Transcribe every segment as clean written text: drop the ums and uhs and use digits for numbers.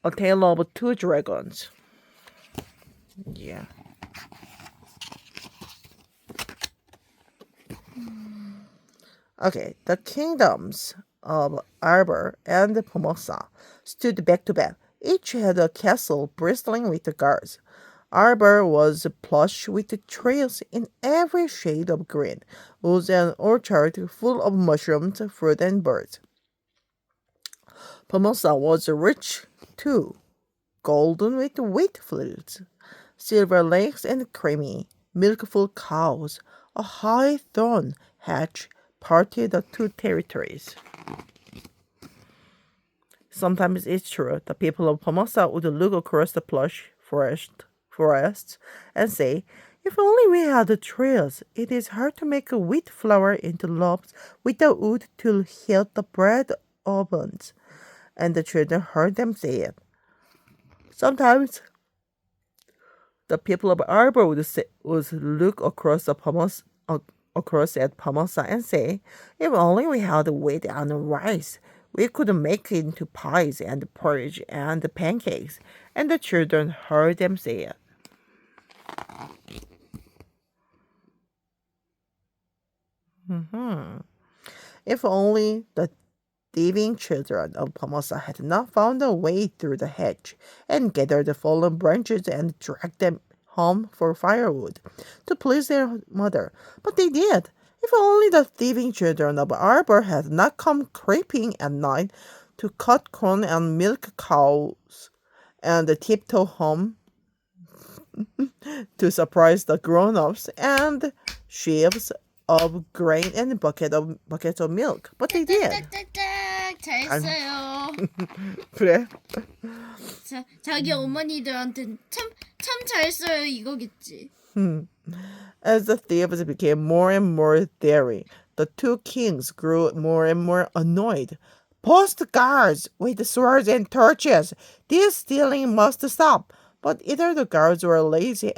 A Tale of Two Dragons. Yeah. Okay, the kingdoms of Arbor and Pomosa stood back to back. Each had a castle bristling with guards. Arbor was plush with trees in every shade of green, was an orchard full of mushrooms, fruit, and birds. Pomosa was rich too, golden with wheat fields, silver lakes, and creamy, milkful cows. A high throne hedge parted the two territories. Sometimes it's true, the people of Pomosa would look across the plush forests and say, if only we had the trails. It is hard to make a wheat flour into loaves without wood to heat the bread ovens. And the children heard them say it. Sometimes the people of Arbor would look across across at Pomosa and say, if only we had wheat and rice, we could make it into pies and porridge and pancakes. And the children heard them say it. If only the thieving children of Pomosa had not found a way through the hedge and gathered the fallen branches and dragged them home for firewood to please their mother. But they did. If only the thieving children of Arbor had not come creeping at night to cut corn and milk cows and tiptoe home to surprise the grown-ups and sheaves of grain and buckets of milk. But they did. 짝짝짝짝 잘했어요. 그래? 자기 어머니들한테 참 잘했어요 이거겠지. As the thieves became more and more daring, the two kings grew more and more annoyed. Post guards with swords and torches. This stealing must stop. But either the guards were lazy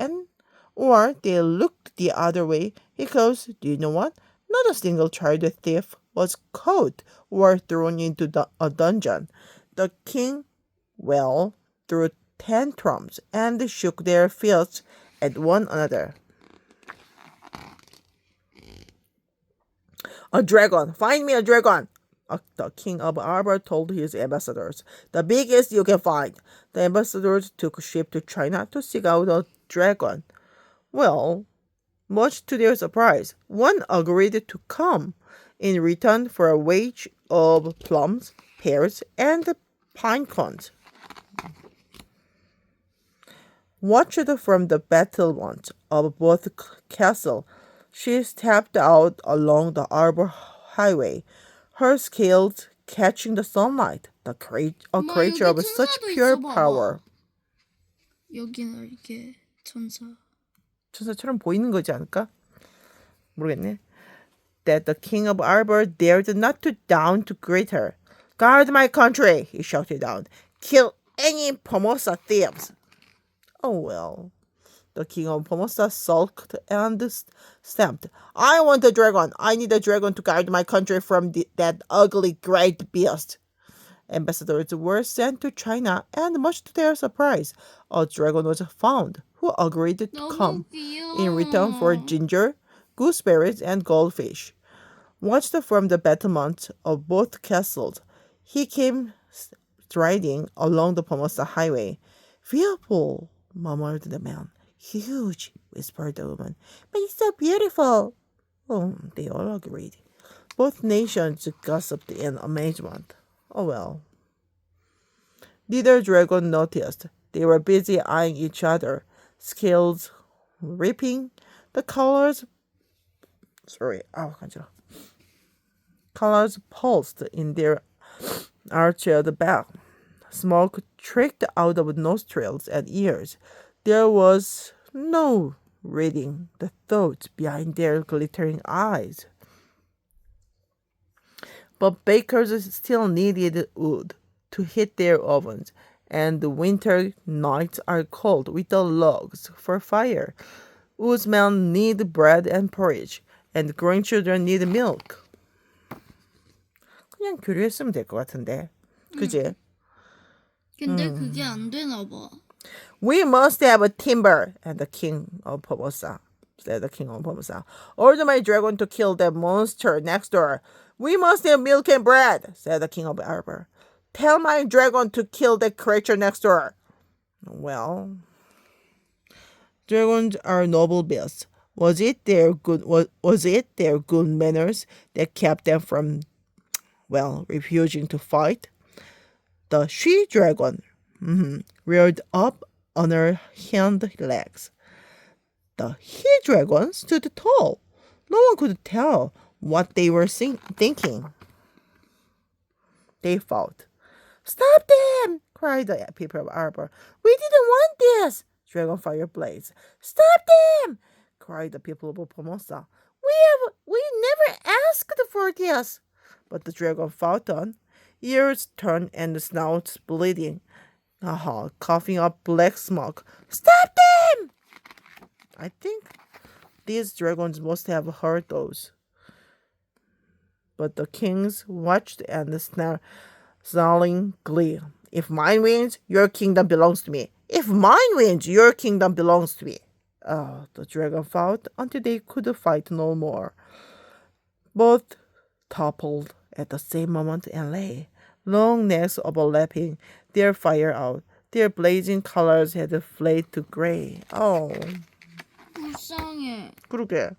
or they looked the other way because, do you know what? Not a single child thief was caught or thrown into a dungeon. The king, threw tantrums and shook their fists at one another. A dragon! Find me a dragon! The king of Arbor told his ambassadors. The biggest you can find. The ambassadors took ship to China to seek out a dragon. Well, much to their surprise, one agreed to come in return for a wage of plums, pears, and pine cones. Watched from the battlements of both castles, she stepped out along the Arbor highway, her scales catching the sunlight, a creature of such pure power. 여기는 이렇게 천사처럼 보이는 거지 않을까? 모르겠네. That the king of Arbor dared not to down to greet her. Guard my country, he shouted out. Kill any Pomosa thieves. Oh well. The king of Pomosa sulked and stamped. I want a dragon. I need a dragon to guard my country from that ugly great beast. Ambassadors were sent to China, and much to their surprise, a dragon was found who agreed to come in return for ginger, gooseberries, and goldfish. Watched from the battlements of both castles, he came striding along the Pomosa highway. Fearful, murmured the man. Huge, whispered the woman. But he's so beautiful. Oh, they all agreed. Both nations gossiped in amazement. Oh well. Neither dragon noticed. They were busy eyeing each other, scales ripping, the colors pulsed in their arched back. Smoke tricked out of nostrils and ears. There was no reading the thoughts behind their glittering eyes. But bakers still needed wood to heat their ovens, and the winter nights are cold without logs for fire. Woodsmen need bread and porridge, and grandchildren need milk. 그냥 교류했으면 될 것 같은데, 그지? 근데 그게 안 되나 봐. We must have a timber, and the king of Formosa said the king of Formosa. Order my dragon to kill that monster next door. We must have milk and bread, said the king of Arbor. Tell my dragon to kill that creature next door. Well, dragons are noble beasts. Was it their good manners that kept them from, well, refusing to fight? The she dragon reared up on her hind legs. The he dragon stood tall. No one could tell what they were thinking. They fought. Stop them! Cried the people of Arbor. We didn't want this! Dragonfire blazed. Stop them! Cried the people of Pomosa. We never asked for this! But the dragon fought on, ears turned and snouts bleeding. Coughing up black smoke. Stop them! I think these dragons must have heard those. But the kings watched and snarling glee. If mine wins, your kingdom belongs to me. If mine wins, your kingdom belongs to me. The dragon fought until they could fight no more. Both toppled at the same moment and lay, long necks overlapping, their fire out. Their blazing colors had flayed to gray. Oh, 불쌍해. 그러게.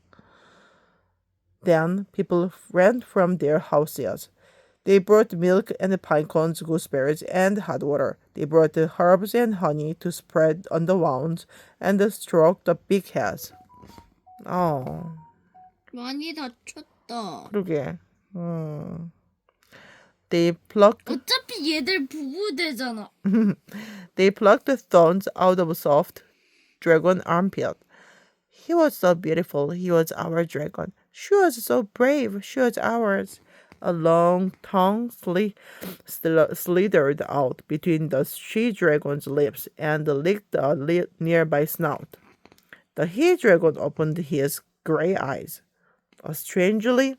Then people ran from their houses. They brought milk and pine cones, gooseberries, and hot water. They brought the herbs and honey to spread on the wounds and stroke the big heads. Oh, 많이 다쳤다. 그러게. They plucked 어차피 얘들 부부 되잖아. They plucked the thorns out of a soft dragon armpit. He was so beautiful. He was our dragon. She was so brave. She was ours. A long tongue slithered out between the she-dragon's lips and licked the nearby snout. The he-dragon opened his gray eyes. A strangely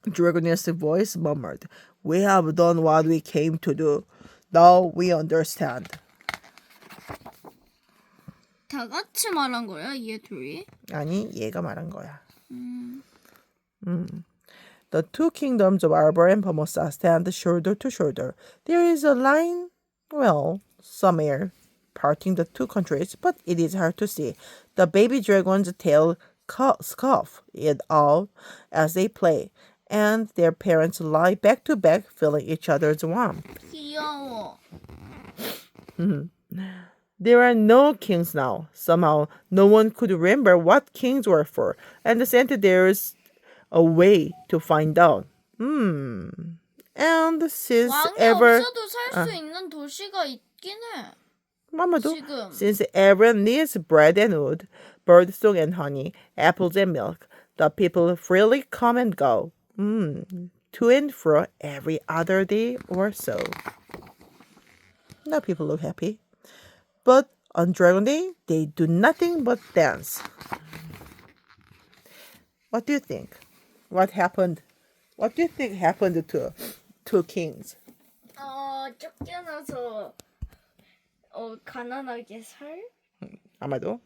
dragoness voice murmured, We have done what we came to do. Now we understand. 다 같이 말한 거야, 얘 둘이? 아니, 얘가 말한 거야. The two kingdoms of Arbor and Pomosa stand shoulder to shoulder. There is a line, well, somewhere, parting the two countries, but it is hard to see. The baby dragon's tail scoff it out as they play, and their parents lie back to back, feeling each other's warmth. 귀여워. There are no kings now. Somehow, no one could remember what kings were for, and there's a way to find out. And since 왕이 ever, 없어도 살 수 있는 도시가 있긴 해. 아마도, 지금. since everyone needs bread and wood, birdsong and honey, apples and milk, the people freely come and go, to and fro every other day or so. Now people look happy. But on Dragon Day, they do nothing but dance. What do you think? What happened? What do you think happened to two kings? 쫓겨나서 가난하게 살? 아마도